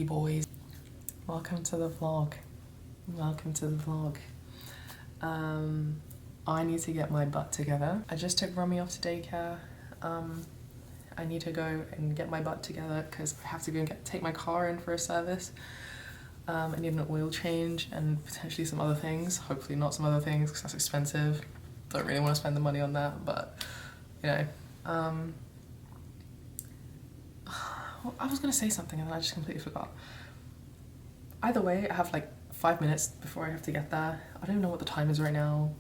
boys. Welcome to the vlog. Welcome to the vlog. I need to get my butt together. I just took Rummy off to daycare. I need to go and get my butt together because I have to go and take my car in for a service. I need an oil change and potentially some other things. Hopefully not some other things because that's expensive. Don't really want to spend the money on that, but you know. I was gonna say something and then I just completely forgot. Either way, I have like 5 minutes before I have to get there. I don't even know what the time is right now.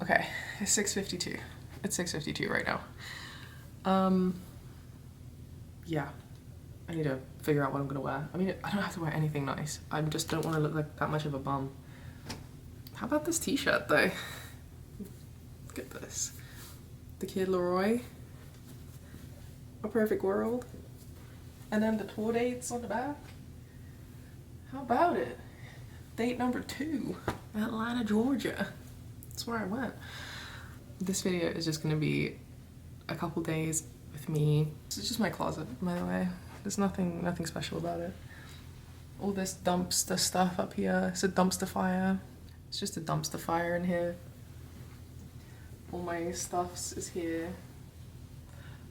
Okay, it's 6:52. It's 6:52 right now. Yeah, I need to figure out what I'm gonna wear. I mean, I don't have to wear anything nice. I just don't want to look like that much of a bum. How about this t-shirt though? Look at this. The Kid Leroy. A Perfect World. And then the tour dates on the back. How about it? Date number 2, Atlanta, Georgia. That's where I went. This video is just gonna be a couple days with me. This is just my closet, by the way. There's nothing special about it. All this dumpster stuff up here. It's a dumpster fire. It's just a dumpster fire in here. All my stuffs is here.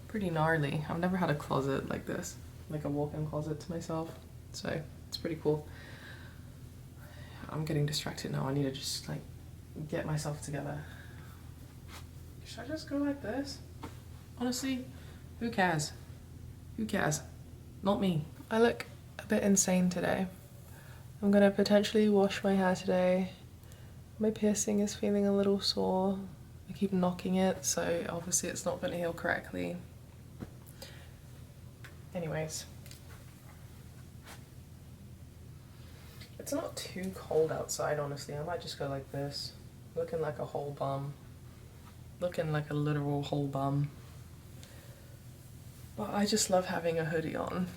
Pretty gnarly. I've never had a closet like this, like a walk-in closet to myself, so it's pretty cool. I'm getting distracted now. I need to just like get myself together. Should I just go like this? Honestly, who cares? Who cares? Not me. I look a bit insane today. I'm gonna potentially wash my hair today. My piercing is feeling a little sore. I keep knocking it, so obviously it's not going to heal correctly. Anyways. It's not too cold outside, honestly. I might just go like this. Looking like a whole bum. Looking like a literal whole bum. But I just love having a hoodie on.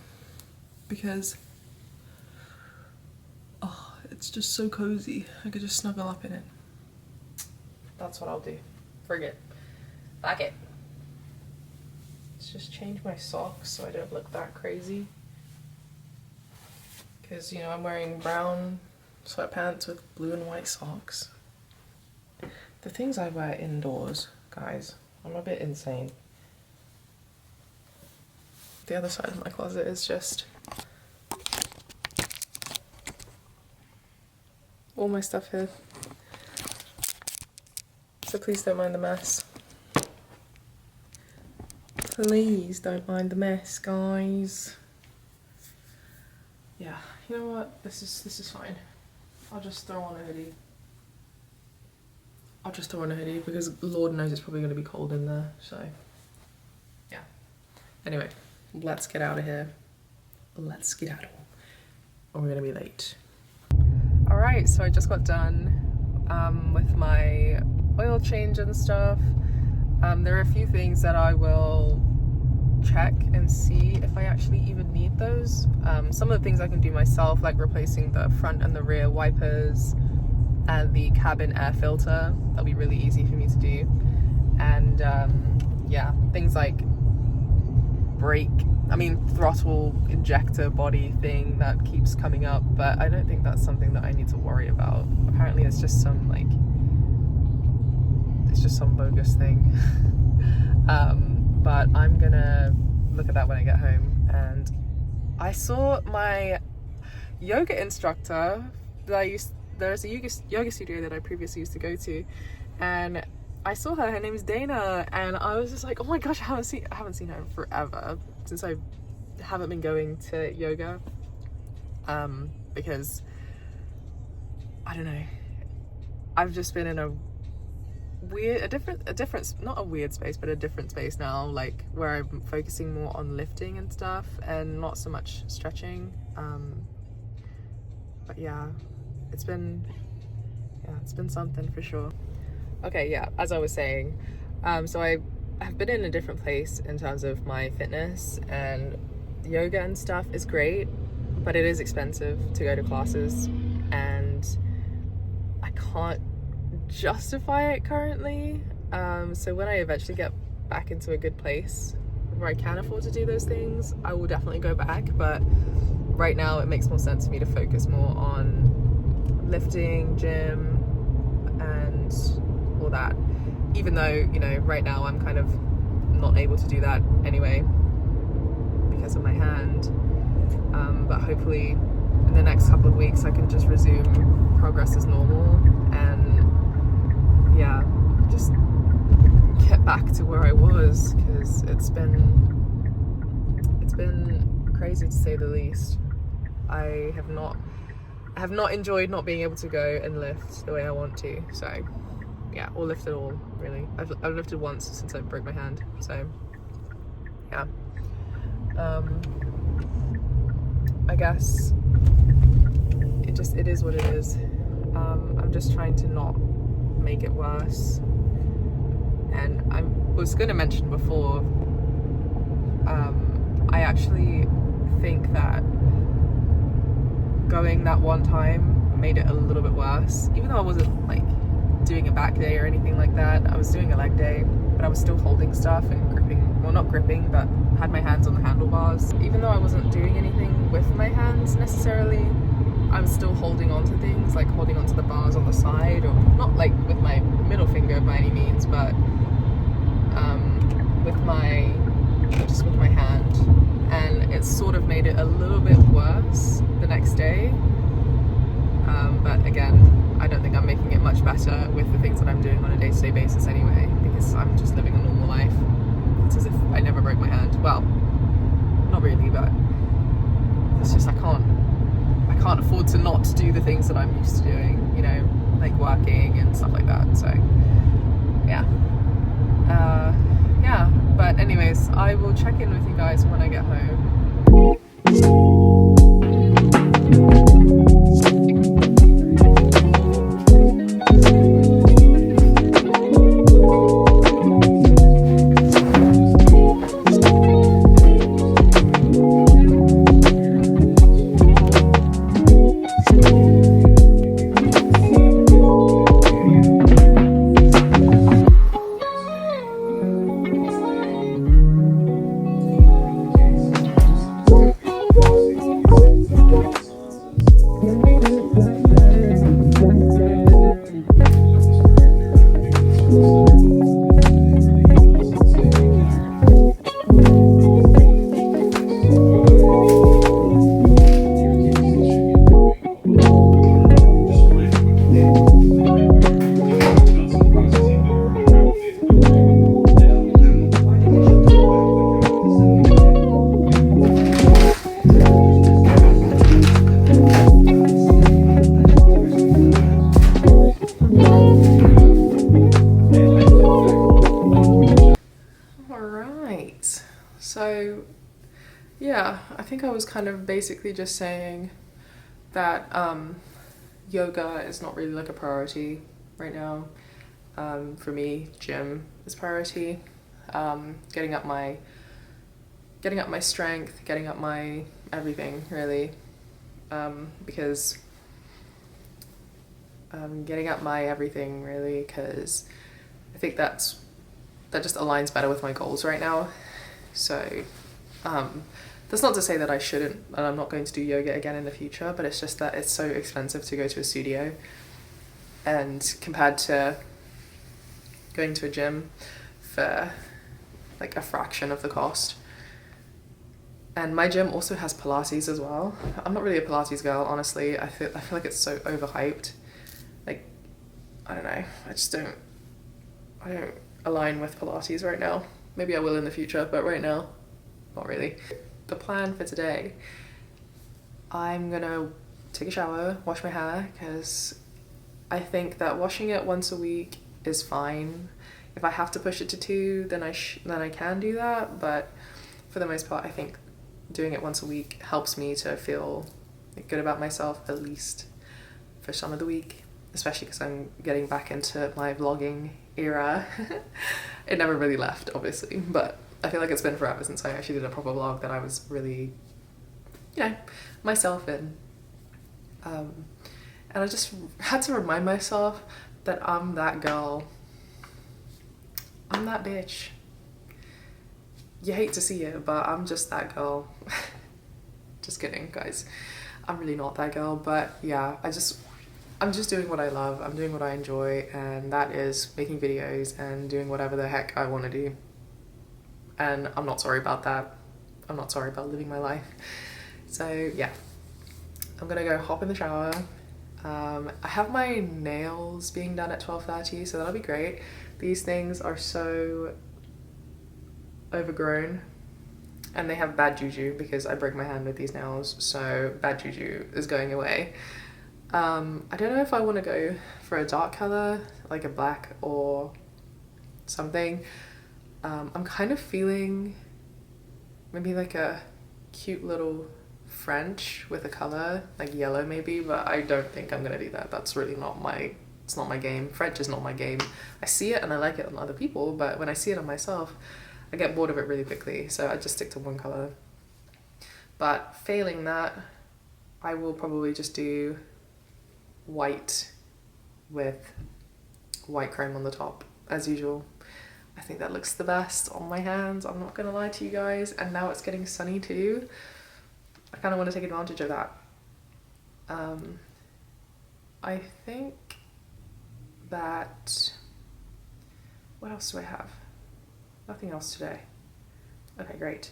Because oh, it's just so cozy. I could just snuggle up in it. That's what I'll do. Forget. Fuck it. Let's just change my socks so I don't look that crazy. Because, you know, I'm wearing brown sweatpants with blue and white socks. The things I wear indoors, guys, I'm a bit insane. The other side of my closet is just all my stuff here. So please don't mind the mess. Please don't mind the mess, guys. Yeah, you know what? This is fine. I'll just throw on a hoodie. I'll just throw on a hoodie because Lord knows it's probably going to be cold in there, so yeah. Anyway, let's get out of here. Let's skedaddle. Or we're going to be late. Alright, so I just got done with my oil change and stuff. There are a few things that I will check and see if I actually even need those. Some of the things I can do myself, like replacing the front and the rear wipers and the cabin air filter. That'll be really easy for me to do. And yeah, things like throttle injector body thing that keeps coming up, but I don't think that's something that I need to worry about. Apparently it's just some bogus thing. But I'm gonna look at that when I get home. And I saw my yoga instructor that there's a yoga studio that I previously used to go to, and I saw her. Her name's Dana, and I was just like, oh my gosh, I haven't seen her in forever, since I haven't been going to yoga, because I don't know, I've just been in a not a weird space, but a different space now, like where I'm focusing more on lifting and stuff and not so much stretching. But yeah, it's been something for sure. Okay, yeah, as I was saying, so I have been in a different place in terms of my fitness, and yoga and stuff is great, but it is expensive to go to classes, and I can't justify it currently. So when I eventually get back into a good place where I can afford to do those things, I will definitely go back. But right now it makes more sense for me to focus more on lifting, gym, and all that. Even though, you know, right now I'm kind of not able to do that anyway because of my hand. But hopefully in the next couple of weeks I can just resume progress as normal and yeah, just get back to where I was, because it's been crazy to say the least. I have not enjoyed not being able to go and lift the way I want to. So yeah, or lift at all really. I've lifted once since I broke my hand. So yeah, I guess it is what it is. I'm just trying to not make it worse. And I was going to mention before, I actually think that going that one time made it a little bit worse. Even though I wasn't like doing a back day or anything like that, I was doing a leg day, but I was still holding stuff and gripping, well not gripping, but had my hands on the handlebars. Even though I wasn't doing anything with my hands necessarily, I was still holding on to things, like holding onto the bars on the side, or not like with my middle finger by any means, but just with my hand. And it sort of made it a little bit worse the next day. But again, I don't think I'm making it much better with the things that I'm doing on a day-to-day basis anyway, because I'm just living a normal life. It's as if I never broke my hand. Well, not really, but it's just I can't afford to not do the things that I'm used to doing, you know, like working and stuff like that. So yeah. Yeah, but anyways, I will check in with you guys when I get home. So yeah, I think I was kind of basically just saying that yoga is not really like a priority right now. For me, gym is priority. Getting up my strength, getting up my everything really, because getting up my everything really, because I think that just aligns better with my goals right now. So that's not to say that I shouldn't, and I'm not going to do yoga again in the future, but it's just that it's so expensive to go to a studio, and compared to going to a gym for like a fraction of the cost. And my gym also has Pilates as well. I'm not really a Pilates girl, honestly. I feel like it's so overhyped. Like, I don't know, I don't align with Pilates right now. Maybe I will in the future, but right now, not really. The plan for today, I'm gonna take a shower, wash my hair, because I think that washing it once a week is fine. If I have to push it to 2, then I can do that, but for the most part, I think doing it once a week helps me to feel good about myself, at least for some of the week, especially because I'm getting back into my vlogging era. It never really left, obviously, but I feel like it's been forever since I actually did a proper vlog that I was really, you know, myself in. And I just had to remind myself that I'm that girl. I'm that bitch. You hate to see it, but I'm just that girl. Just kidding, guys. I'm really not that girl, but yeah, I'm just doing what I love. I'm doing what I enjoy, and that is making videos and doing whatever the heck I want to do. And I'm not sorry about that. I'm not sorry about living my life. So yeah, I'm gonna go hop in the shower. I have my nails being done at 12:30, so that'll be great. These things are so overgrown and they have bad juju because I broke my hand with these nails, so bad juju is going away. I don't know if I want to go for a dark color, like a black or something. I'm kind of feeling maybe like a cute little French with a color, like yellow maybe, but I don't think I'm gonna do that. That's really not my, it's not my game. French is not my game. I see it and I like it on other people, but when I see it on myself, I get bored of it really quickly, so I just stick to one color. But failing that, I will probably just do white with white chrome on the top, as usual. I think that looks the best on my hands, I'm not gonna lie to you guys. And now it's getting sunny too. I kind of want to take advantage of that. I think that, what else do I have? Nothing else today. Okay, great.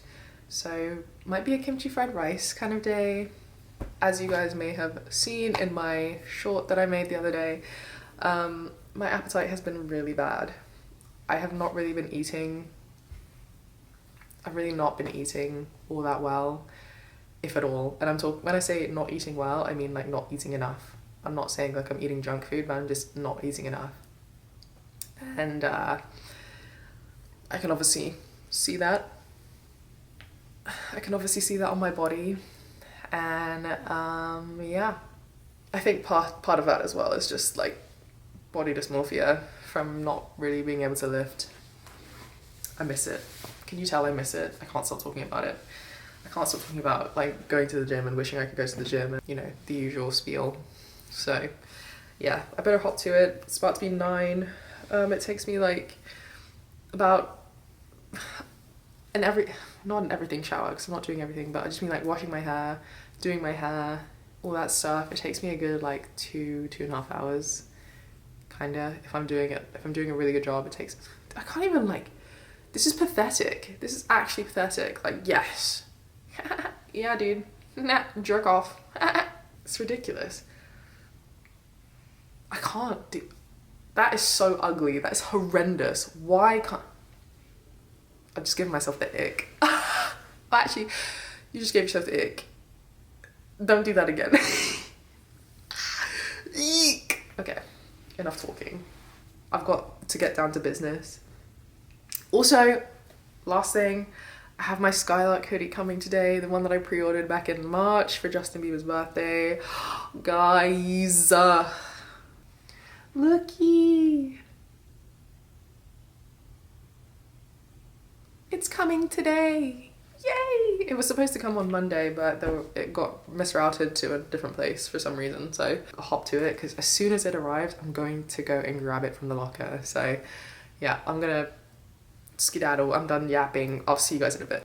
So might be a kimchi fried rice kind of day. As you guys may have seen in my short that I made the other day, my appetite has been really bad. I have not really been eating. I've really not been eating all that well, if at all. And when I say not eating well, I mean like not eating enough. I'm not saying like I'm eating junk food, but I'm just not eating enough. And I can obviously see that. I can obviously see that on my body. And yeah, I think part of that as well is just like body dysmorphia from not really being able to lift. I miss it. Can you tell I miss it? I can't stop talking about it. I can't stop talking about like going to the gym and wishing I could go to the gym and, you know, the usual spiel. So yeah, I better hop to it. It's about to be 9. It takes me like about not an everything shower because I'm not doing everything, but I just mean like washing my hair, doing my hair, all that stuff. It takes me a good like 2.5 hours, kinda. If I'm doing a really good job, it takes, I can't even like, this is pathetic. This is actually pathetic. Like, yes. Yeah, dude. Nah, jerk off. It's ridiculous. I can't do, that is so ugly. That is horrendous. Why can't, I'm just giving myself the ick. Actually, you just gave yourself the ick. Don't do that again. Eek. Okay, enough talking. I've got to get down to business. Also, last thing, I have my Skylark hoodie coming today, the one that I pre-ordered back in March for Justin Bieber's birthday. Guys, looky. It's coming today. Yay! It was supposed to come on Monday, but it got misrouted to a different place for some reason. So I hopped to it because as soon as it arrives, I'm going to go and grab it from the locker. So yeah, I'm gonna skedaddle. I'm done yapping. I'll see you guys in a bit.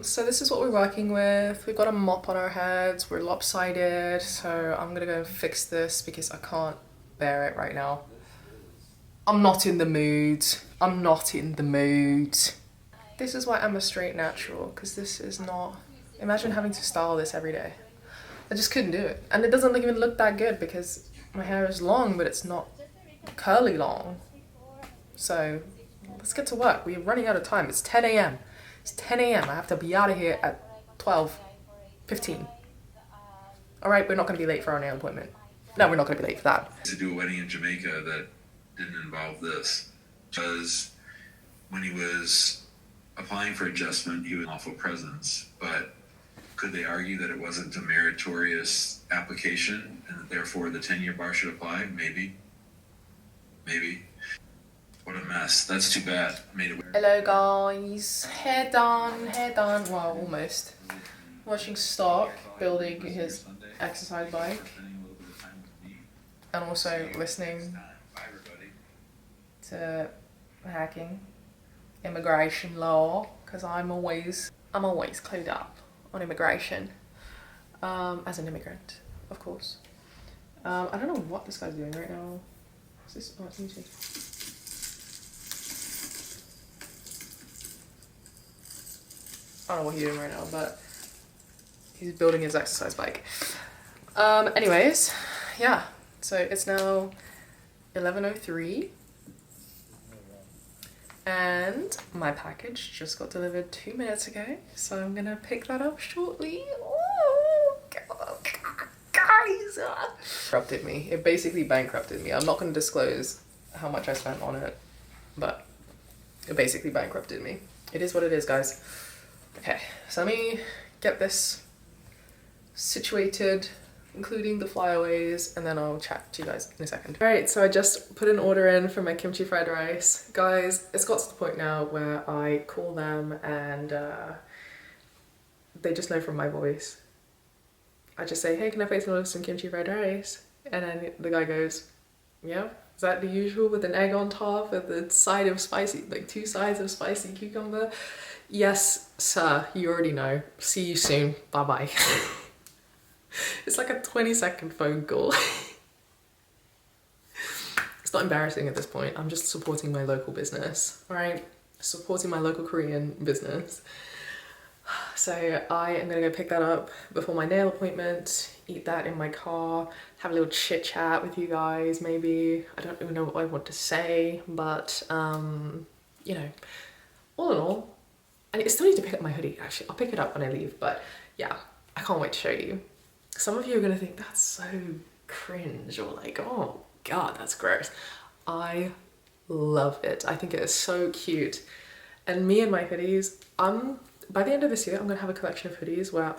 So this is what we're working with. We've got a mop on our heads. We're lopsided. So I'm gonna go and fix this because I can't bear it right now. I'm not in the mood. I'm not in the mood. This is why I'm a straight natural, because this is not, imagine having to style this every day. I just couldn't do it. And it doesn't even look that good because my hair is long, but it's not curly long. So let's get to work. We're running out of time. It's 10 a.m. It's 10 a.m. I have to be out of here at 12:15. All right, we're not gonna be late for our nail appointment. No, we're not gonna be late for that. To do a wedding in Jamaica that didn't involve this, because when he was applying for adjustment, he was an awful presence, but could they argue that it wasn't a meritorious application and that therefore the 10-year bar should apply? Maybe. What a mess. That's too bad. Made it. Hello guys, hair done, well almost. Watching Stark building his exercise bike and also listening to hacking. immigration law, because I'm always clued up on immigration, as an immigrant, of course. I don't know what this guy's doing right now. Is this? Oh, it's YouTube. I don't know what he's doing right now, but he's building his exercise bike. Anyways, yeah. So it's now 11:03. And my package just got delivered 2 minutes ago, so I'm gonna pick that up shortly. Oh, guys! Bankrupted me. It basically bankrupted me. I'm not gonna disclose how much I spent on it, but it basically bankrupted me. It is what it is, guys. Okay, so let me get this situated, including the flyaways, and then I'll chat to you guys in a second. Alright, so I just put an order in for my kimchi fried rice. Guys, it's got to the point now where I call them and they just know from my voice. I just say, hey, can I place an order for some kimchi fried rice? And then the guy goes, yeah, is that the usual with an egg on top with the side of spicy, like 2 sides of spicy cucumber? Yes, sir, you already know. See you soon. Bye-bye. It's like a 20-second phone call. It's not embarrassing at this point. I'm just supporting my local business, all right? Supporting my local Korean business. So I am gonna go pick that up before my nail appointment, eat that in my car, have a little chit chat with you guys maybe. I don't even know what I want to say, but you know, all in all, I still need to pick up my hoodie actually. I'll pick it up when I leave, but yeah, I can't wait to show you. Some of you are gonna think that's so cringe or like, oh God, that's gross. I love it. I think it is so cute. And me and my hoodies, by the end of this year, I'm gonna have a collection of hoodies where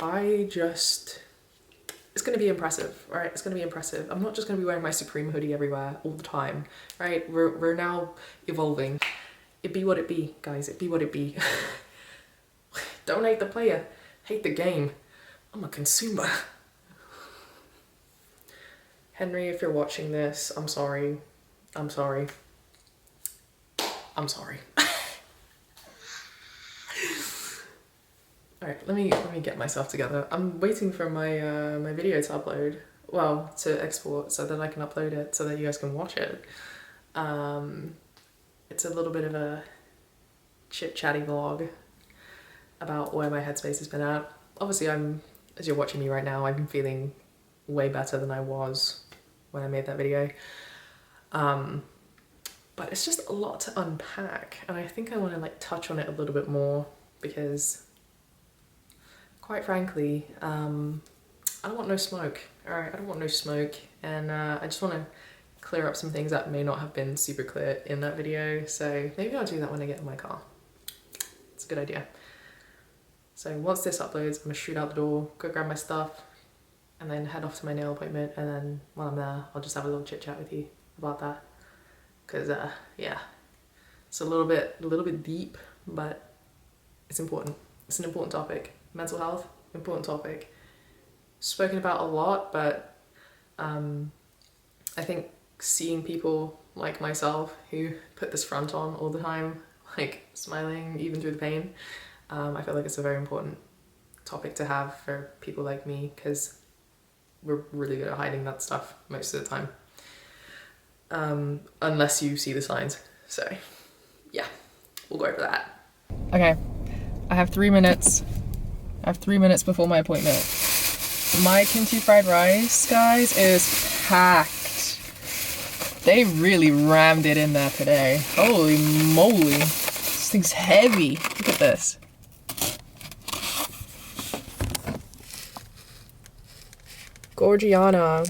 it's gonna be impressive, right? It's gonna be impressive. I'm not just gonna be wearing my Supreme hoodie everywhere all the time, right? We're now evolving. It be what it be, guys. It be what it be. Don't hate the player, hate the game. I'm a consumer. Henry, if you're watching this, I'm sorry. I'm sorry. I'm sorry. All right, let me get myself together. I'm waiting for my my video to upload. Well, to export so that I can upload it so that you guys can watch it. It's a little bit of a chit-chatty vlog about where my headspace has been at. Obviously, as you're watching me right now, I've been feeling way better than I was when I made that video. But it's just a lot to unpack, and I think I want to like touch on it a little bit more because, quite frankly, I don't want no smoke. All right, I don't want no smoke, and I just want to clear up some things that may not have been super clear in that video. So maybe I'll do that when I get in my car. It's a good idea. So once this uploads, I'm gonna shoot out the door, go grab my stuff, and then head off to my nail appointment. And then while I'm there, I'll just have a little chit chat with you about that. Cause yeah, it's a little bit deep, but it's important. It's an important topic. Mental health, important topic. Spoken about a lot, but I think seeing people like myself who put this front on all the time, like smiling even through the pain, I feel like it's a very important topic to have for people like me, because we're really good at hiding that stuff most of the time. Unless you see the signs. So yeah, we'll go over that. Okay, I have 3 minutes. I have 3 minutes before my appointment. My kimchi fried rice, guys, is packed. They really rammed it in there today. Holy moly. This thing's heavy. Look at this. Gorgiana.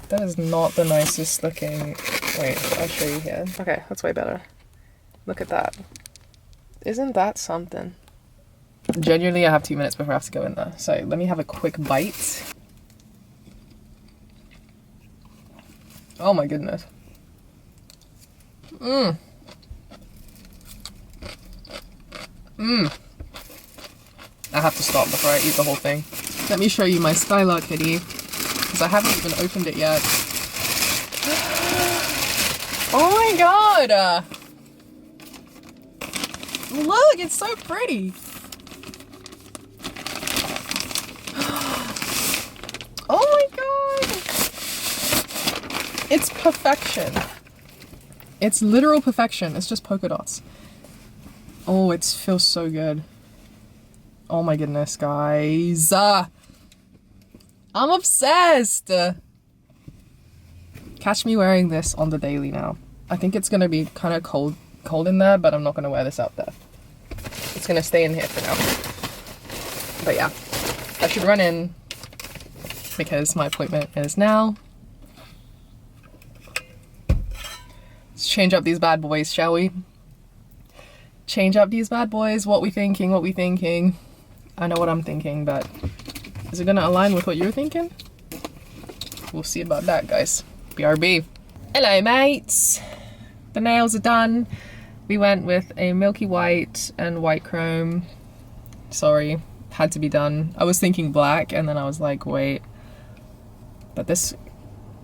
That is not the nicest looking. Wait, I'll show you here. Okay, that's way better. Look at that. Isn't that something? Genuinely, I have 2 minutes before I have to go in there. So let me have a quick bite. Oh my goodness. I have to stop before I eat the whole thing. Let me show you my Skylark hoodie, because I haven't even opened it yet. Oh my god! Look, it's so pretty. Oh my god. It's perfection. It's literal perfection. It's just polka dots. Oh, it feels so good. Oh my goodness, guys. I'm obsessed. Catch me wearing this on the daily now. I think it's gonna be kind of cold in there, but I'm not gonna wear this out there. It's gonna stay in here for now. But yeah, I should run in because my appointment is now. Let's change up these bad boys, shall we? Change up these bad boys. What we thinking? I know what I'm thinking, but is it gonna align with what you're thinking? We'll see about that, guys. BRB. Hello, mates. The nails are done. We went with a milky white and white chrome. Sorry, had to be done. I was thinking black, and then I was like, wait. But this,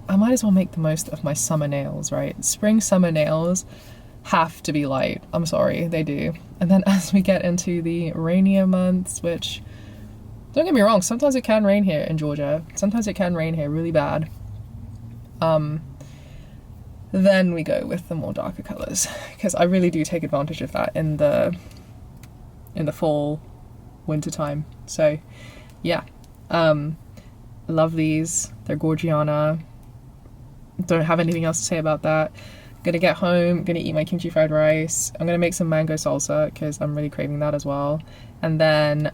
I might as well make the most of my summer nails, right? Spring summer nails have to be light. I'm sorry, they do. And then as we get into the rainier months, which, don't get me wrong, sometimes it can rain here in Georgia. Sometimes it can rain here really bad. Then we go with the more darker colors, because I really do take advantage of that in the fall, winter time. So yeah, love these. They're Gorgiana. Don't have anything else to say about that. Gonna get home, gonna eat my kimchi fried rice. I'm gonna make some mango salsa because I'm really craving that as well. And then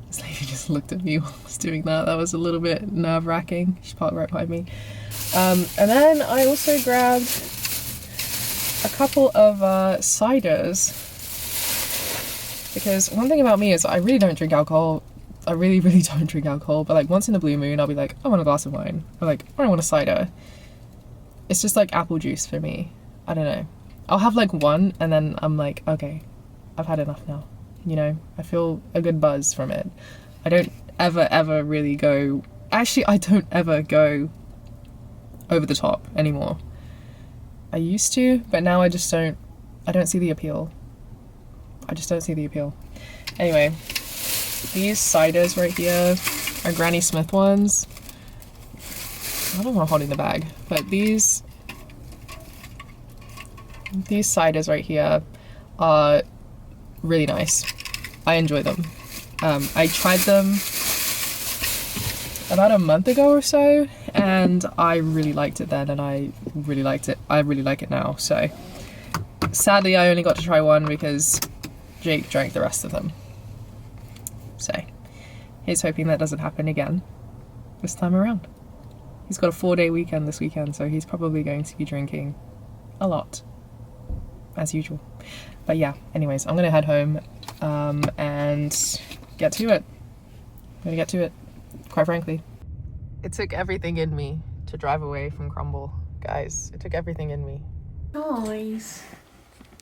this lady just looked at me while I was doing that. That was a little bit nerve-wracking. She parked right behind me. And then I also grabbed a couple of ciders, because one thing about me is I really don't drink alcohol. I really don't drink alcohol, but like once in a blue moon I'll be like, I want a glass of wine, or like, I want a cider. It's just like apple juice for me. I don't know. I'll have like one and then I'm like, okay, I've had enough now. You know, I feel a good buzz from it. I don't ever really go, actually I don't ever go over the top anymore. I used to, but now I don't see the appeal. I just don't see the appeal. Anyway, these ciders right here are Granny Smith ones. I don't want to hold in the bag, but these ciders right here are really nice. I enjoy them. I tried them about a month ago or so, and I really liked it then, and I really liked it. I really like it now. So sadly, I only got to try one because Jake drank the rest of them. So here's hoping that doesn't happen again this time around. He's got a 4-day weekend this weekend, so he's probably going to be drinking a lot, as usual. But yeah, anyways, I'm gonna head home and get to it. I'm gonna get to it, quite frankly. It took everything in me to drive away from Crumble, guys. It took everything in me. Guys,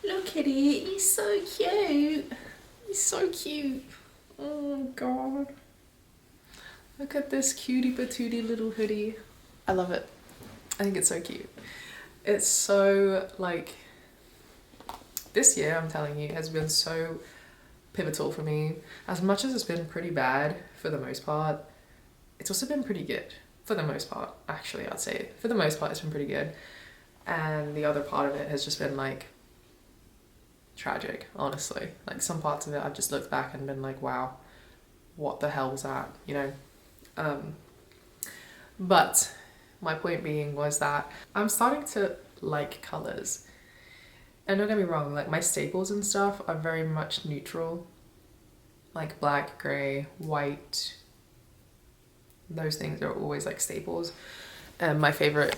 look at it. He's so cute. He's so cute. Oh god. Look at this cutie patootie little hoodie. I love it. I think it's so cute. It's so, like, this year, I'm telling you, has been so pivotal for me. As much as it's been pretty bad for the most part, it's also been pretty good for the most part. Actually, I'd say for the most part it's been pretty good, and the other part of it has just been like tragic, honestly. Like some parts of it I've just looked back and been like, wow, what the hell was that, you know? But my point being was that I'm starting to like colors. And don't get me wrong, like my staples and stuff are very much neutral. Like black, grey, white. Those things are always like staples. And my favorite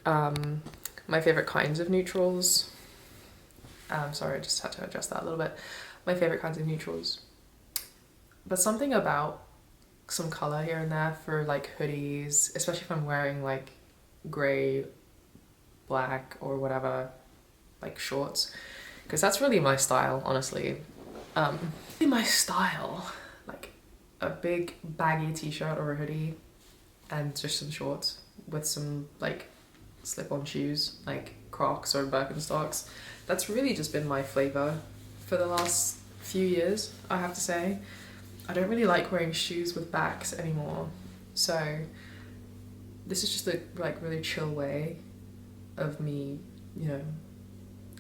kinds of neutrals. Sorry, I just had to adjust that a little bit. My favorite kinds of neutrals. But something about some color here and there for like hoodies, especially if I'm wearing like grey, black or whatever, like shorts, because that's really my style, honestly. My style, like a big baggy t-shirt or a hoodie and just some shorts with some like slip-on shoes like Crocs or Birkenstocks. That's really just been my flavour for the last few years, I have to say. I don't really like wearing shoes with backs anymore, so this is just a like really chill way of me, you know,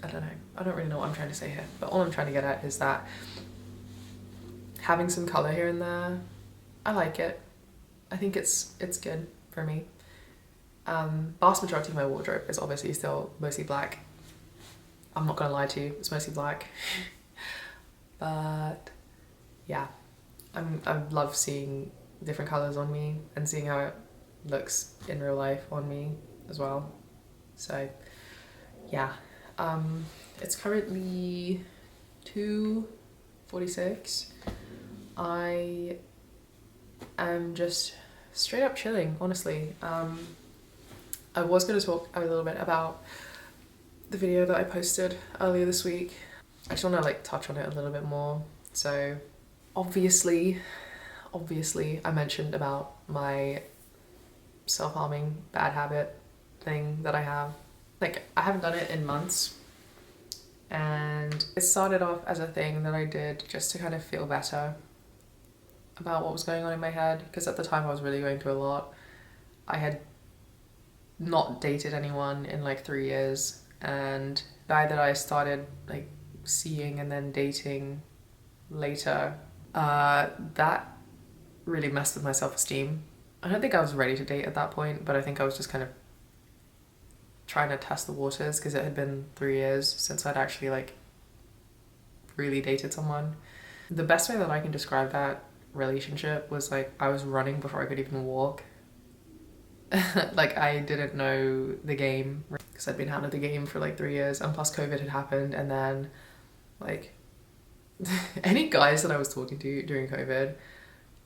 I don't know, I don't really know what I'm trying to say here, but all I'm trying to get at is that having some colour here and there, I like it. I think it's good for me. Vast majority of my wardrobe is obviously still mostly black. I'm not gonna lie to you, it's mostly black. But yeah, I love seeing different colours on me and seeing how it looks in real life on me as well. So yeah, it's currently 2:46. I am just straight up chilling, honestly. I was going to talk a little bit about the video that I posted earlier this week. I just want to like touch on it a little bit more. So obviously I mentioned about my self-harming bad habit thing that I have. Like, I haven't done it in months, and it started off as a thing that I did just to kind of feel better about what was going on in my head, because at the time I was really going through a lot. I had not dated anyone in like 3 years, and the guy that I started like seeing and then dating later, that really messed with my self-esteem. I don't think I was ready to date at that point, but I think I was just kind of trying to test the waters, because it had been 3 years since I'd actually like really dated someone. The best way that I can describe that relationship was like I was running before I could even walk. Like, I didn't know the game because I'd been out of the game for like 3 years, and plus COVID had happened, and then like any guys that I was talking to during COVID,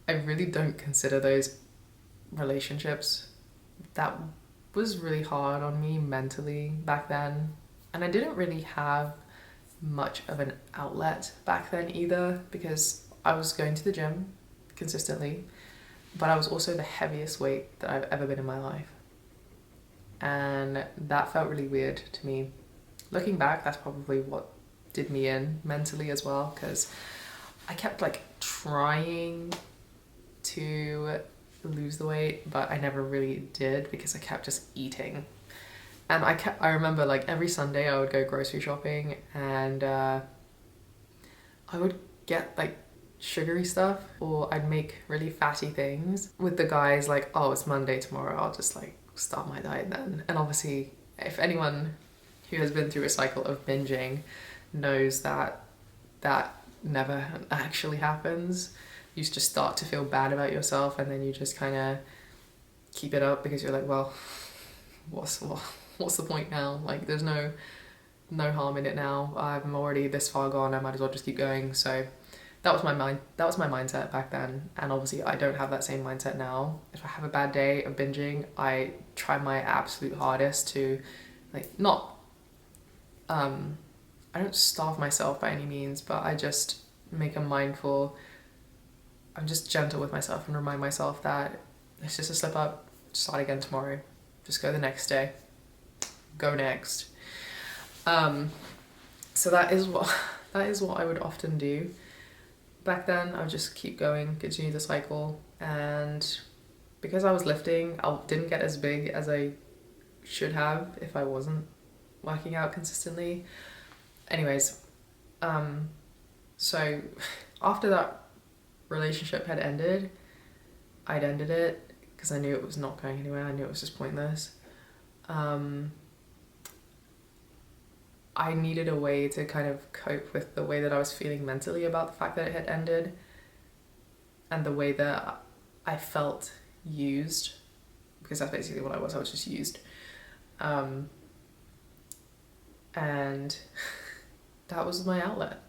I really don't consider those relationships. That was really hard on me mentally back then, and I didn't really have much of an outlet back then either, because I was going to the gym consistently, but I was also the heaviest weight that I've ever been in my life, and that felt really weird to me. Looking back, that's probably what did me in mentally as well, because I kept like trying to lose the weight, but I never really did, because I kept just eating. And I remember like every Sunday I would go grocery shopping, and I would get like sugary stuff, or I'd make really fatty things with the guys, like, oh, it's Monday tomorrow, I'll just like start my diet then. And obviously, if anyone who has been through a cycle of binging knows that that never actually happens. You just start to feel bad about yourself, and then you just kind of keep it up, because you're like, well, what's the point now? Like, there's no harm in it now. I'm already this far gone, I might as well just keep going. So that was my mindset back then, and obviously I don't have that same mindset now. If I have a bad day of binging, I try my absolute hardest to like not I don't starve myself by any means, but I just make a mindful, I'm just gentle with myself and remind myself that it's just a slip up, start again tomorrow, just go the next day, go next. So that is what I would often do. Back then I would just keep going, continue the cycle, and because I was lifting, I didn't get as big as I should have if I wasn't working out consistently. Anyways, so after that relationship had ended, I'd ended it because I knew it was not going anywhere. I knew it was just pointless. I needed a way to kind of cope with the way that I was feeling mentally about the fact that it had ended, and the way that I felt used, because that's basically what I was just used. And that was my outlet.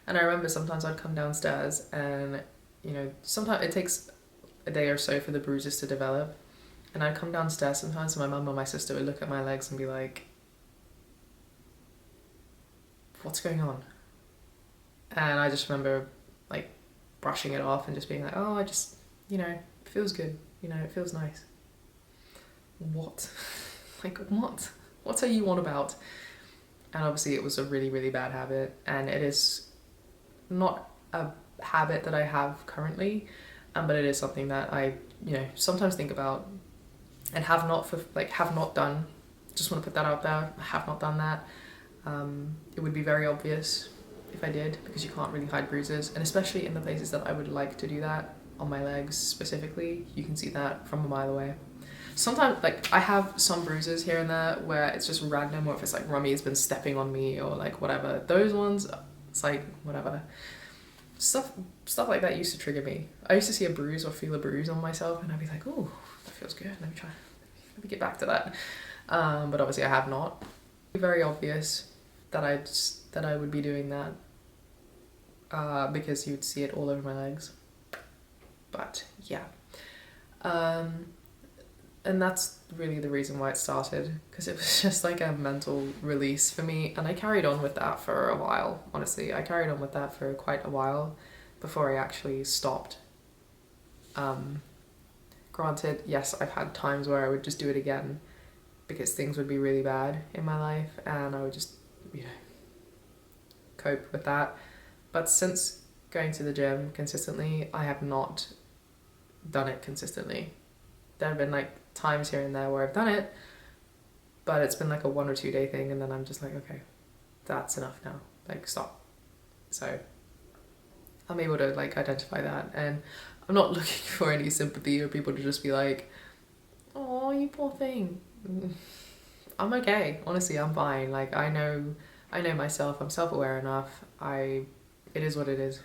And I remember sometimes I'd come downstairs, and you know, sometimes it takes a day or so for the bruises to develop, and I'd come downstairs sometimes, and my mum or my sister would look at my legs and be like, what's going on? And I just remember like brushing it off and just being like, oh, I just, you know, it feels good, you know, it feels nice. What? Like, what are you on about? And obviously it was a really, really bad habit, and it is not a habit that I have currently, but it is something that I, sometimes think about and have not done. Just want to put that out there. I have not done that. It would be very obvious if I did, because you can't really hide bruises, and especially in the places that I would like to do that, on my legs specifically, you can see that from a mile away. Sometimes, like, I have some bruises here and there where it's just random, or if it's like Rummy has been stepping on me or like whatever. Those ones, it's like whatever. Stuff like that used to trigger me. I used to see a bruise or feel a bruise on myself, and I'd be like, "Oh, that feels good. Let me get back to that." But obviously, I have not. It's very obvious that I would be doing that, because you would see it all over my legs. But yeah. And that's really the reason why it started, because it was just like a mental release for me, and I carried on with that for a while. Honestly, I carried on with that for quite a while before I actually stopped. Granted, yes, I've had times where I would just do it again because things would be really bad in my life, and I would just, cope with that. But since going to the gym consistently, I have not done it consistently. There have been like times here and there where I've done it, but it's been like a 1 or 2 day thing, and then I'm just like, okay, that's enough now, like stop. So I'm able to like identify that, and I'm not looking for any sympathy or people to just be like, oh, you poor thing. I'm okay, honestly, I'm fine. Like I know myself, I'm self-aware enough. It is what it is.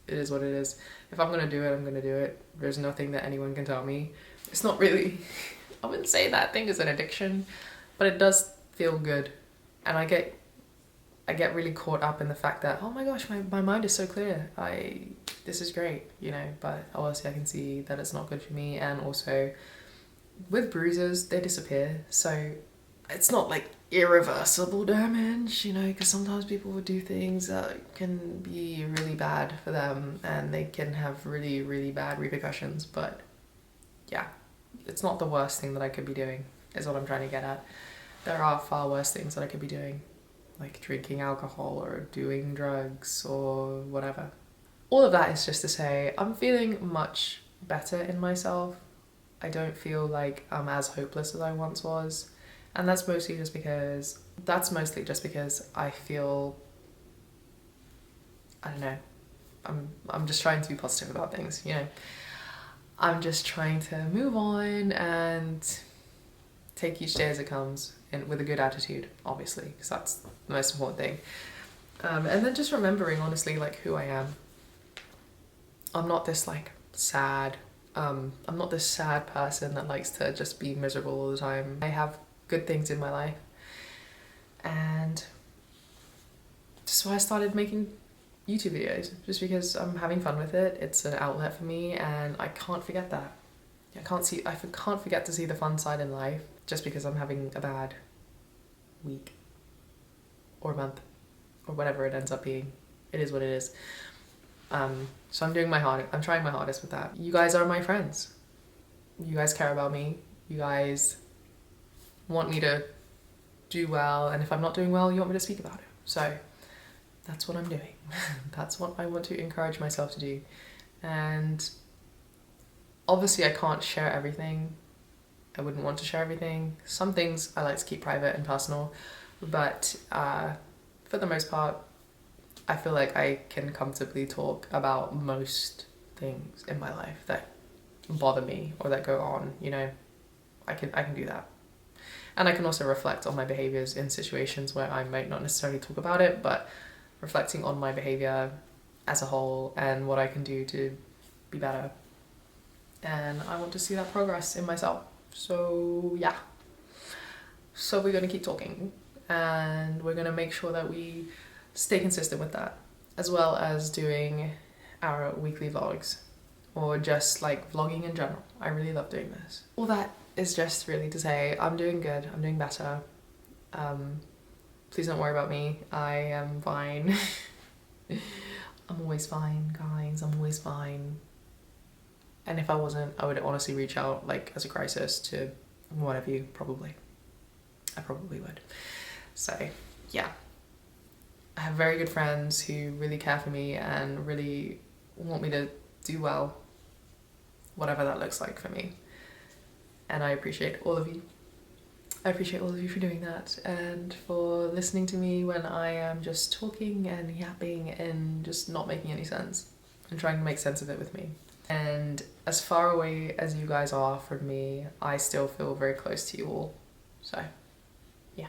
It is what it is. If I'm gonna do it, I'm gonna do it. There's nothing that anyone can tell me. It's not really, I wouldn't say that thing is an addiction, but it does feel good. And I get really caught up in the fact that, oh my gosh, my mind is so clear. This is great, but obviously I can see that it's not good for me. And also with bruises, they disappear. So it's not like irreversible damage, because sometimes people would do things that can be really bad for them, and they can have really, really bad repercussions. But yeah, it's not the worst thing that I could be doing, is what I'm trying to get at. There are far worse things that I could be doing, like drinking alcohol or doing drugs or whatever. All of that is just to say, I'm feeling much better in myself. I don't feel like I'm as hopeless as I once was. And that's mostly just because I feel, I don't know, I'm just trying to be positive about things, I'm just trying to move on and take each day as it comes, and with a good attitude, obviously, because that's the most important thing. And then just remembering, honestly, like who I am. I'm not this like sad, I'm not this sad person that likes to just be miserable all the time. I have good things in my life, and just why I started making YouTube videos, just because I'm having fun with it. It's an outlet for me, and I can't forget that. I can't forget to see the fun side in life just because I'm having a bad week or month or whatever it ends up being. It is what it is. So I'm trying my hardest with that. You guys are my friends. You guys care about me. You guys want me to do well, and if I'm not doing well, you want me to speak about it. So that's what I'm doing. That's what I want to encourage myself to do. And obviously I can't share everything. I wouldn't want to share everything. Some things I like to keep private and personal, but for the most part, I feel like I can comfortably talk about most things in my life that bother me or that go on, I can do that. And I can also reflect on my behaviors in situations where I might not necessarily talk about it, but reflecting on my behavior as a whole and what I can do to be better. And I want to see that progress in myself. So yeah. So we're going to keep talking, and we're going to make sure that we stay consistent with that, as well as doing our weekly vlogs, or just like vlogging in general. I really love doing this. All that is just really to say I'm doing good, I'm doing better. Please don't worry about me, I am fine. I'm always fine, guys, I'm always fine. And if I wasn't, I would honestly reach out like as a crisis to one of you, probably. I probably would. So yeah, I have very good friends who really care for me and really want me to do well, whatever that looks like for me. And I appreciate all of you. I appreciate all of you for doing that and for listening to me when I am just talking and yapping and just not making any sense and trying to make sense of it with me. And as far away as you guys are from me, I still feel very close to you all. So yeah.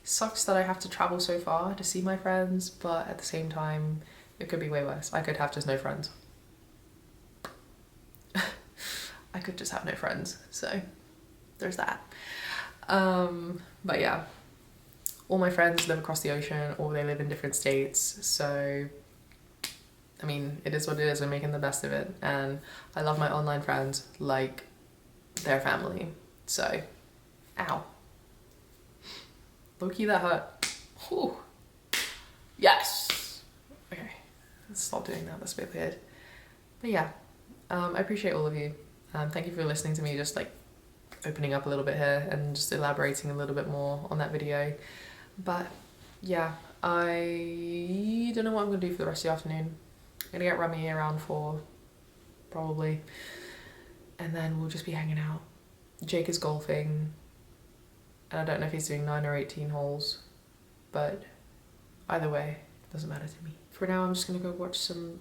Sucks that I have to travel so far to see my friends, but at the same time, it could be way worse. I could have just no friends. I could just have no friends, so there's that. But yeah, all my friends live across the ocean or they live in different states, so I mean, it is what it is. I'm making the best of it, and I love my online friends like their family. So, ow. Low-key, that hurt. Whew. Yes! Okay, let's stop doing that. That's a bit weird. But yeah, I appreciate all of you. Thank you for listening to me just like opening up a little bit here and just elaborating a little bit more on that video. But yeah, I don't know what I'm gonna do for the rest of the afternoon. I'm gonna get rummy around 4, probably, and then we'll just be hanging out. Jake is golfing, and I don't know if he's doing 9 or 18 holes, but either way, it doesn't matter to me. For now, I'm just gonna go watch some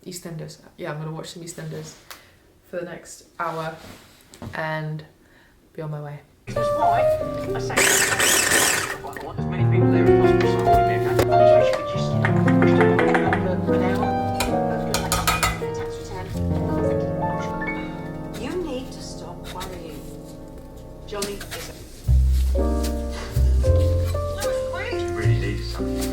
EastEnders. Yeah, I'm gonna watch some EastEnders for the next hour and be on my way. That's why I say quite a lot. As many people there as possible, so I think we should just, you know, push it for an hour. Tax return. You need to stop worrying. Johnny is She really needed something.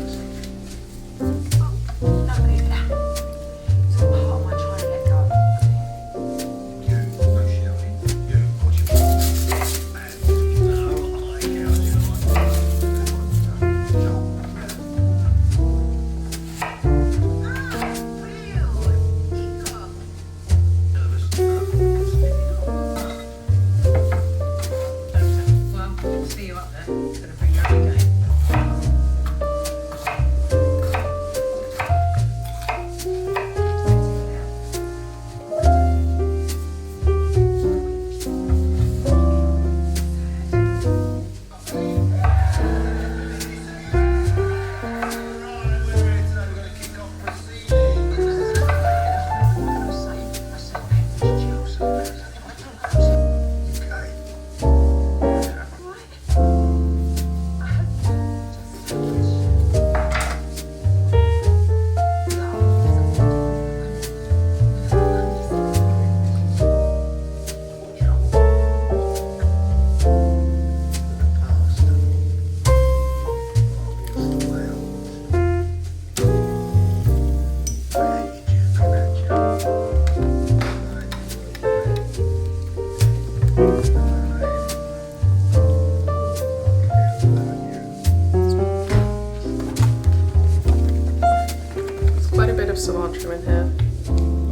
cilantro in here,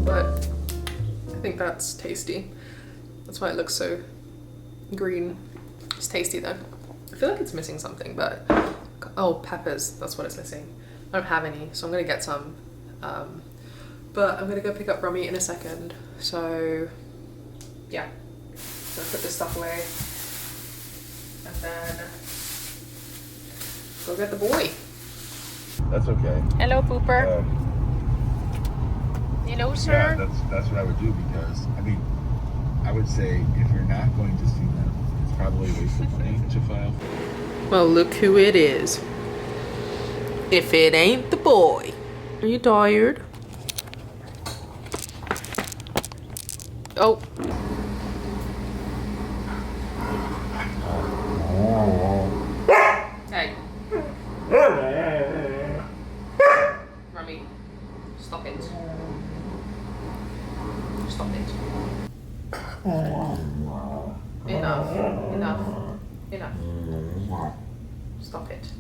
but I think that's tasty. That's why it looks so green. It's tasty though. I feel like it's missing something, but oh, peppers, that's what it's missing. I don't have any, so I'm gonna get some. But I'm gonna go pick up Rummy in a second. So yeah, I'm gonna put this stuff away and then go get the boy. That's okay. Hello, Pooper. Hello, sir. Yeah, that's what I would do, because I mean, I would say if you're not going to see them, it's probably a waste of money to file. Well, look who it is. If it ain't the boy. Are you tired? Oh. Hey. Rummy, stop it. Stop it. Enough. Enough. Enough. Stop it.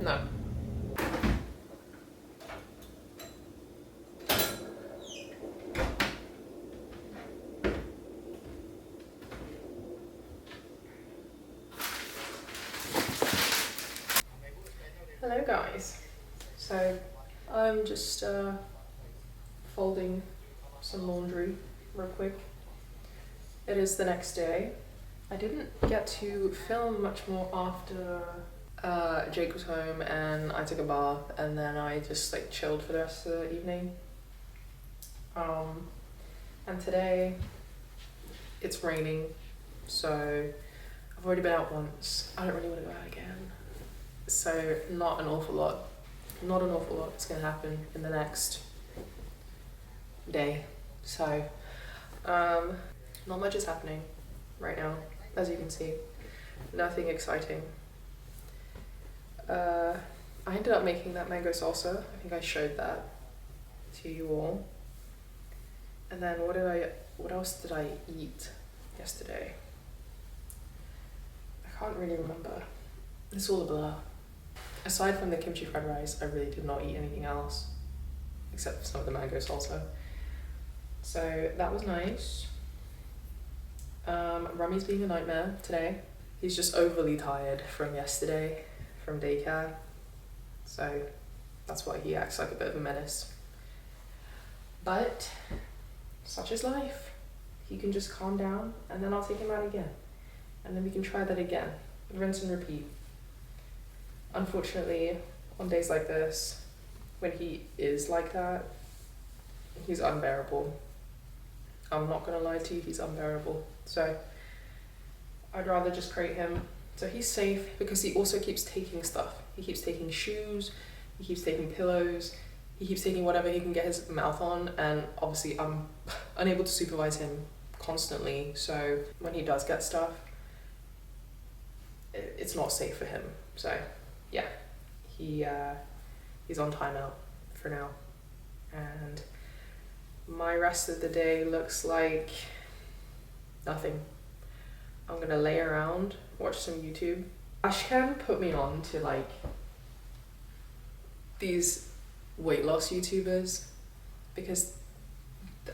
No. guys, so I'm just folding some laundry real quick. It is the next day. I didn't get to film much more after Jake was home and I took a bath, and then I just like chilled for the rest of the evening. And today it's raining, so I've already been out once. I don't really want to go out again. So not an awful lot is gonna happen in the next day. So not much is happening right now, as you can see. Nothing exciting. I ended up making that mango salsa. I think I showed that to you all. And then what else did I eat yesterday? I can't really remember. It's all a blur. Aside from the kimchi fried rice, I really did not eat anything else except for some of the mango salsa. So that was nice. Rummy's being a nightmare today. He's just overly tired from yesterday, from daycare. So that's why he acts like a bit of a menace. But such is life. He can just calm down and then I'll take him out again. And then we can try that again. Rinse and repeat. Unfortunately, on days like this, when he is like that, he's unbearable. I'm not gonna lie to you, he's unbearable. So I'd rather just crate him so he's safe, because he also keeps taking stuff. He keeps taking shoes, he keeps taking pillows, he keeps taking whatever he can get his mouth on, and obviously I'm unable to supervise him constantly, so when he does get stuff, it's not safe for him. So yeah, he's on timeout for now, and my rest of the day looks like nothing. I'm gonna lay around, watch some YouTube. Ashkan put me on to like these weight loss YouTubers because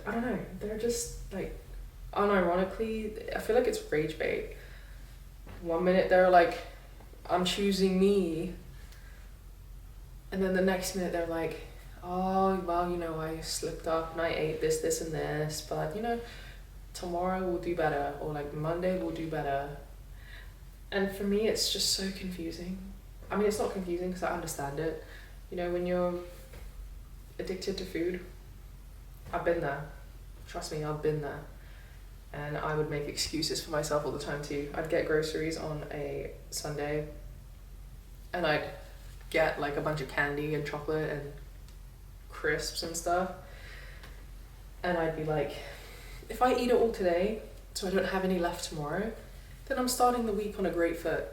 I don't know, they're just like, unironically, I feel like it's rage bait. One minute they're like, I'm choosing me, and then the next minute they're like, oh well, you know, I slipped up and I ate this and this, but you know, tomorrow we'll do better, or like Monday we'll do better. And for me it's just so confusing. I mean, it's not confusing because I understand it. You know, when you're addicted to food, I've been there. Trust me, I've been there. And I would make excuses for myself all the time too. I'd get groceries on a Sunday and I'd get like a bunch of candy and chocolate and crisps and stuff, and I'd be like, if I eat it all today so I don't have any left tomorrow, then I'm starting the week on a great foot.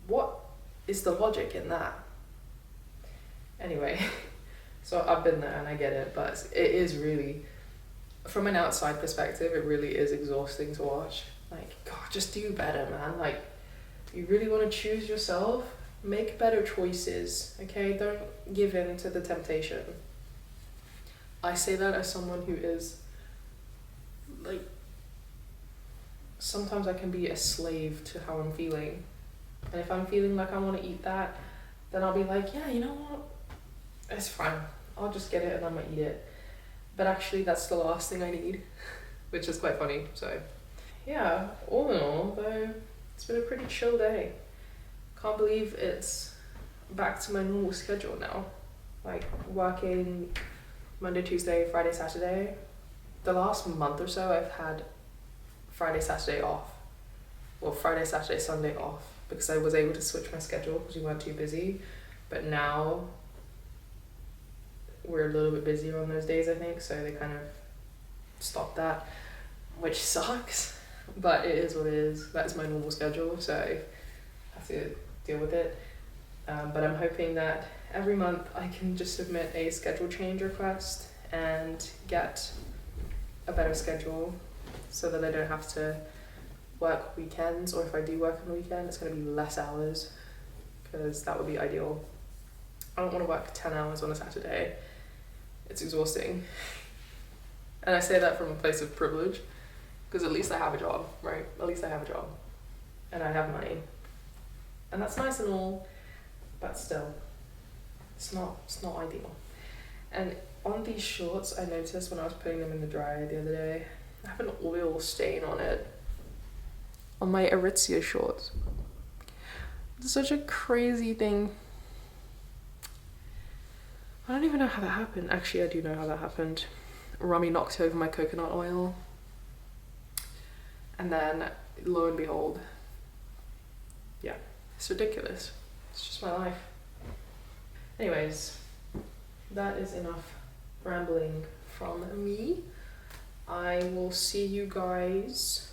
What is the logic in that? Anyway, so I've been there and I get it, but it is really, from an outside perspective, it really is exhausting to watch. Like, God, just do better, man. Like, you really want to choose yourself? Make better choices, okay? Don't give in to the temptation. I say that as someone who is, like, sometimes I can be a slave to how I'm feeling. And if I'm feeling like I want to eat that, then I'll be like, yeah, you know what? It's fine. I'll just get it and I'm gonna eat it. But actually, that's the last thing I need, which is quite funny. So, yeah, all in all, though, it's been a pretty chill day. Can't believe it's back to my normal schedule now. Like, working Monday, Tuesday, Friday, Saturday. The last month or so, I've had Friday, Saturday off. Well, Friday, Saturday, Sunday off, because I was able to switch my schedule because we weren't too busy. But now we're a little bit busier on those days, I think, so they kind of stopped that, which sucks, but it is what it is. That's my normal schedule, so I have to deal with it. But I'm hoping that every month I can just submit a schedule change request and get a better schedule so that I don't have to work weekends, or if I do work on the weekend, it's going to be less hours, because that would be ideal. I don't want to work 10 hours on a Saturday. It's exhausting. And I say that from a place of privilege, because at least I have a job, right? At least I have a job. And I have money. And that's nice and all, but still, it's not ideal. And on these shorts, I noticed when I was putting them in the dryer the other day, I have an oil stain on it. On my Aritzia shorts. It's such a crazy thing. I don't even know how that happened. Actually, I do know how that happened. Rami knocked over my coconut oil. And then, lo and behold, yeah, it's ridiculous. It's just my life. Anyways, that is enough rambling from me. I will see you guys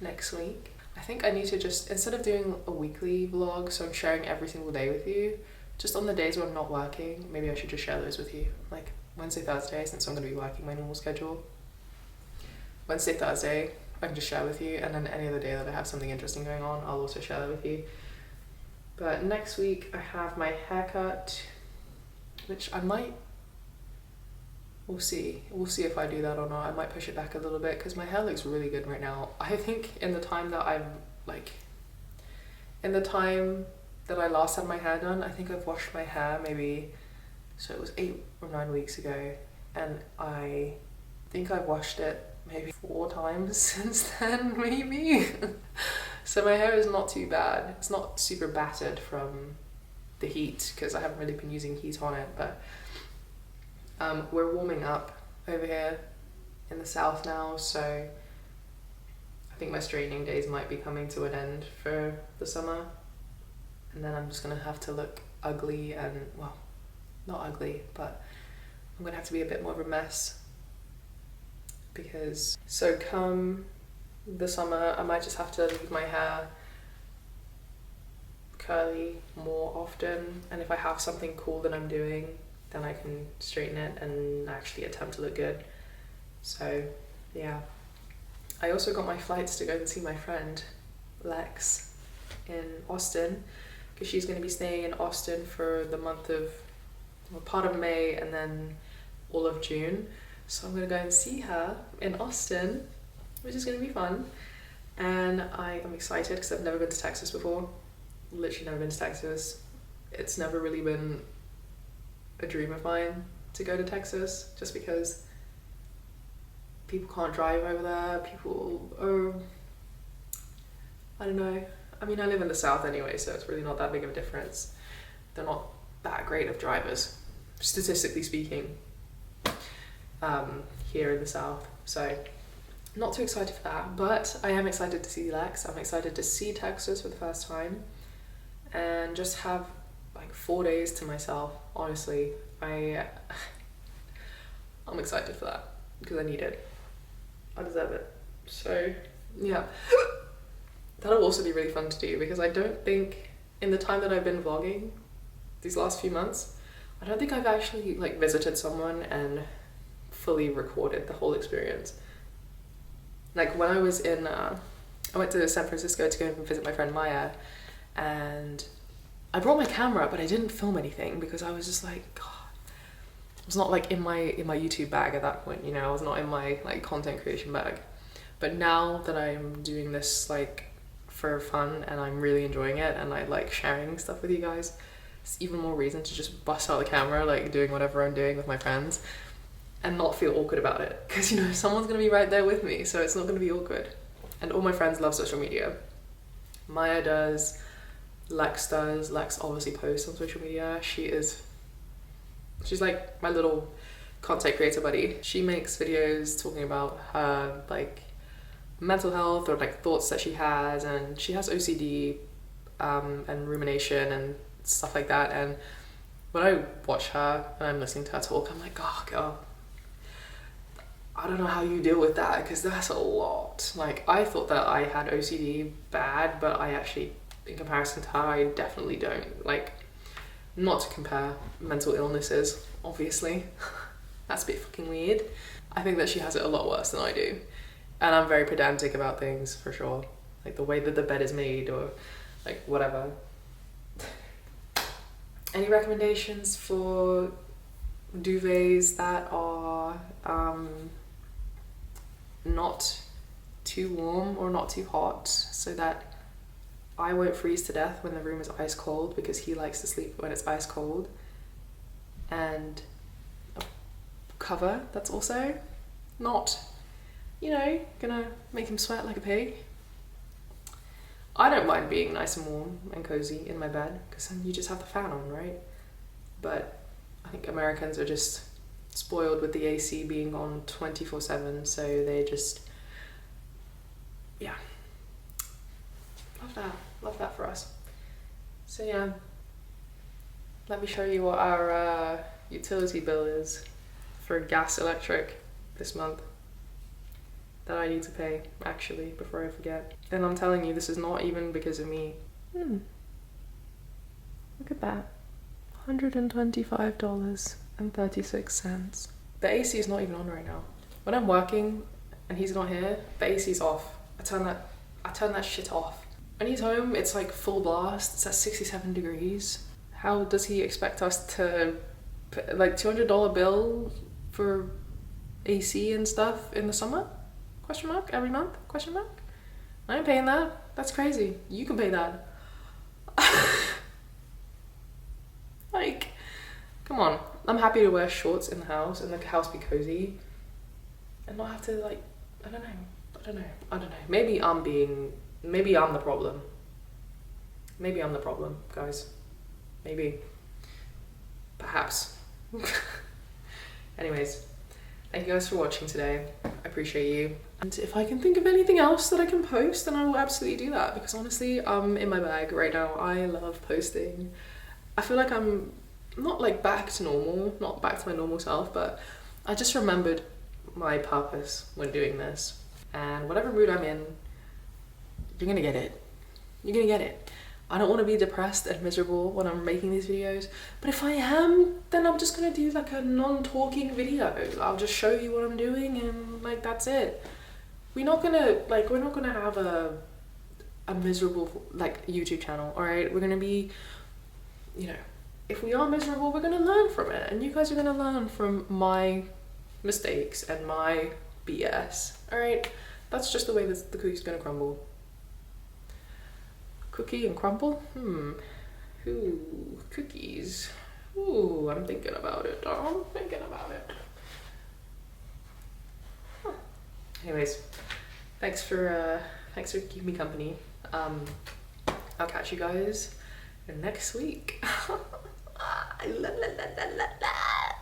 next week. I think I need to just, instead of doing a weekly vlog, so I'm sharing every single day with you, just on the days when I'm not working, maybe I should just share those with you. Like Wednesday, Thursday, since I'm going to be working my normal schedule. Wednesday, Thursday, I can just share with you, and then any other day that I have something interesting going on, I'll also share that with you. But next week I have my haircut, which I might, we'll see if I do that or not. I might push it back a little bit because my hair looks really good right now. I think in the time that I last had my hair done, I think I've washed my hair maybe, so it was 8 or 9 weeks ago, and I think I've washed it maybe 4 times since then, maybe. So my hair is not too bad. It's not super battered from the heat because I haven't really been using heat on it, but we're warming up over here in the south now, so I think my straightening days might be coming to an end for the summer, and then I'm just gonna have to look ugly and, well, not ugly, but I'm gonna have to be a bit more of a mess. Because so come the summer, I might just have to leave my hair curly more often, and if I have something cool that I'm doing, then I can straighten it and actually attempt to look good. So yeah, I also got my flights to go and see my friend Lex in Austin, because she's going to be staying in Austin for the month of, well, part of May and then all of June. So I'm gonna go and see her in Austin, which is gonna be fun. And I am excited because I've never been to Texas before. Literally never been to Texas. It's never really been a dream of mine to go to Texas, just because people can't drive over there. People are, I don't know. I mean, I live in the South anyway, so it's really not that big of a difference. They're not that great of drivers, statistically speaking. Here in the South, so not too excited for that, but I am excited to see Lex. I'm excited to see Texas for the first time and just have like 4 days to myself. Honestly, I'm excited for that because I need it. I deserve it. So yeah, that'll also be really fun to do, because I don't think in the time that I've been vlogging these last few months, I don't think I've actually like visited someone and fully recorded the whole experience. Like when I was in, I went to San Francisco to go and visit my friend Maya, and I brought my camera, but I didn't film anything because I was just like, God, it was not like in my YouTube bag at that point, you know, I was not in my like content creation bag. But now that I'm doing this like for fun and I'm really enjoying it and I like sharing stuff with you guys, it's even more reason to just bust out the camera, like doing whatever I'm doing with my friends, and not feel awkward about it, because you know someone's gonna be right there with me, so it's not gonna be awkward. And all my friends love social media. Maya does, Lex does. Lex obviously posts on social media. She's like my little content creator buddy. She makes videos talking about her like mental health or like thoughts that she has, and she has OCD and rumination and stuff like that. And when I watch her and I'm listening to her talk, I'm like, oh girl, I don't know how you deal with that, because that's a lot. Like, I thought that I had OCD bad, but I actually, in comparison to her, I definitely don't. Like, not to compare mental illnesses, obviously. That's a bit fucking weird. I think that she has it a lot worse than I do. And I'm very pedantic about things, for sure. Like the way that the bed is made, or like whatever. Any recommendations for duvets that are not too warm or not too hot, so that I won't freeze to death when the room is ice cold because he likes to sleep when it's ice cold. And a cover that's also not, you know, gonna make him sweat like a pig. I don't mind being nice and warm and cozy in my bed because then you just have the fan on, right? But I think Americans are just spoiled with the AC being on 24/7, so they just, yeah. Love that for us. So yeah, let me show you what our utility bill is for gas electric this month that I need to pay, actually, before I forget. And I'm telling you, this is not even because of me. Look at that. $125.36. The AC is not even on right now. When I'm working and he's not here, the AC is off. I turn that shit off. When he's home, it's like full blast. It's at 67 degrees. How does he expect us to put like $200 bill for AC and stuff in the summer? Question mark? Every month? Question mark? I ain't paying that. That's crazy. You can pay that. Like, come on. I'm happy to wear shorts in the house and the house be cozy and not have to, like, I don't know. Maybe I'm the problem. Maybe I'm the problem, guys. Maybe. Perhaps. Anyways, thank you guys for watching today. I appreciate you. And if I can think of anything else that I can post, then I will absolutely do that, because honestly, I'm in my bag right now. I love posting. I feel like I'm not like back to normal, not back to my normal self, but I just remembered my purpose when doing this. And whatever mood I'm in, you're gonna get it. You're gonna get it. I don't want to be depressed and miserable when I'm making these videos, but if I am, then I'm just gonna do like a non-talking video. I'll just show you what I'm doing and like that's it. We're not gonna have a miserable like YouTube channel, alright? We're gonna be, you know, if we are miserable, we're gonna learn from it, and you guys are gonna learn from my mistakes and my BS, alright? That's just the way that the cookie's gonna crumble. Cookie and crumble? Ooh, cookies. Ooh, I'm thinking about it. Huh. Anyways, thanks for keeping me company. I'll catch you guys next week. La, la, la, la, la, la.